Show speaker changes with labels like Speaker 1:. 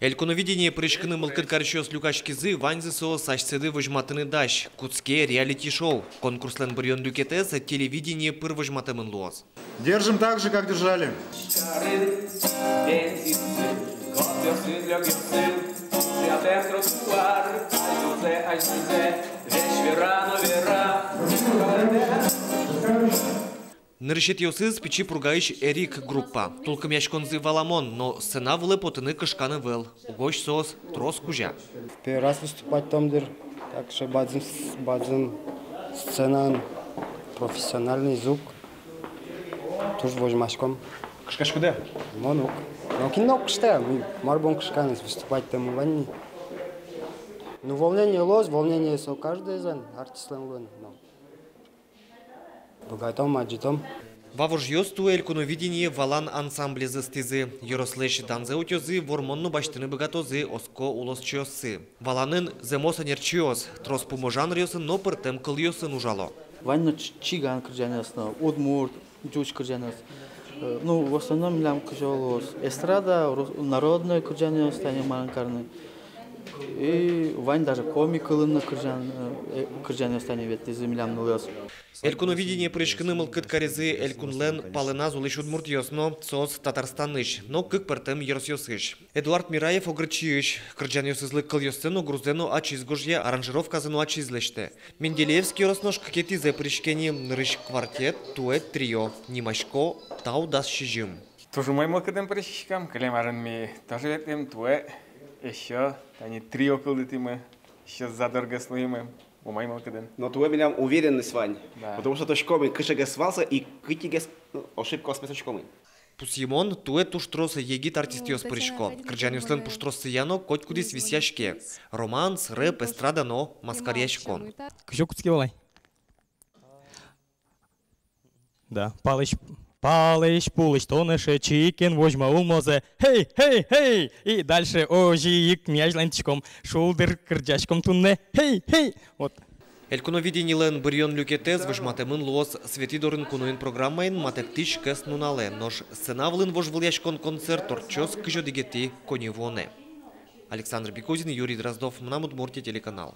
Speaker 1: Эльконовидение прыжканы мылкыт карчос люкачкизы ванзысо сачцеды выжматыны даш. Куцке реалити-шоу. Конкурслен брион люкетес телевидение пыр выжматымын луаз.
Speaker 2: Держим так же, как держали.
Speaker 1: Ныршет йосыз печи пругаиш Эрик группа. Только мяшконзы валамон, но сцена вылепотыны кышканы вел. Угощ сос трос кужа.
Speaker 3: Первый раз выступать там, так что бадзим сцена, профессиональный звук. Тоже возьмашком.
Speaker 2: Кышкаш куда?
Speaker 3: Монук. Но кино кышта, мы марбон кышканыз выступать там ванни. Ну волнение лоз, волнение со каждый зан артистлан лон. Богатом, аджитом.
Speaker 1: Вавуж йосту эльконовидение валан ансамбле застизы. Йорослеш данзе утёзы вормонну баштыны богатозы оско улос чёсы. Валанын земоса нерчиос. Трос пуможан рёсын, но пыртем кыл йосын ужало.
Speaker 4: Ванна чиган кырджанесно, удмурт, джуч кырджанес. Ну, в основном лям кыжолос. Эстрада, народная кырджанес, тани маленькарный. И вань даже комик ылынны кырджанес, тани вет из милям нылёс.
Speaker 1: Эльконовидение прыжканы мылкыт карезы элькунлен палына зулыш удмурт йосно соц Татарстаныш, но кык пыртем йосыш. Эдуард Мираев огрычыш. Кырджан йосызлы кыл йосыну грузену ачизгужье аранжировка зыну ачизлеште. Менделеевский роснош какетизе прыжкени нырыш квартет, туэт трио. Нимашко тау дас шижим.
Speaker 5: Тоже мой мылкыдым прыжкам, калемарын ми тоже этим туэ. Еще они трио кылдытымы, еще задорого слоимы.
Speaker 6: Но твой меня уверенность, Вань.
Speaker 5: Да.
Speaker 6: Потому что точкомый кышегес свался и кытигес ошибка с точкомый.
Speaker 1: Пусимон туэ туштросы егит артист йос прыжко. Кырджан йослен пуштросы яно коть кудис висяшке. Романс, рэп, эстрада, но маскарьяшкон.
Speaker 7: Кыжо куцки балай. Да, Палыч, пулыч, тонышы, чикен, вожма улмозе. Хей, хей, хей! И дальше ожиик мяжлантичком, шулдыр кырджачком тунне. Хей, хей! Вот.
Speaker 1: Эльконовидениелен брион люкетез выжматемын луос светидорын кунуин программайын матектиш кэс нунале, нож сценавлын вожвыльяшкон концерт торчос кыжо дигети коневоне. Александр Бекузин, Юрий Дроздов, Мнамудмурти, телеканал.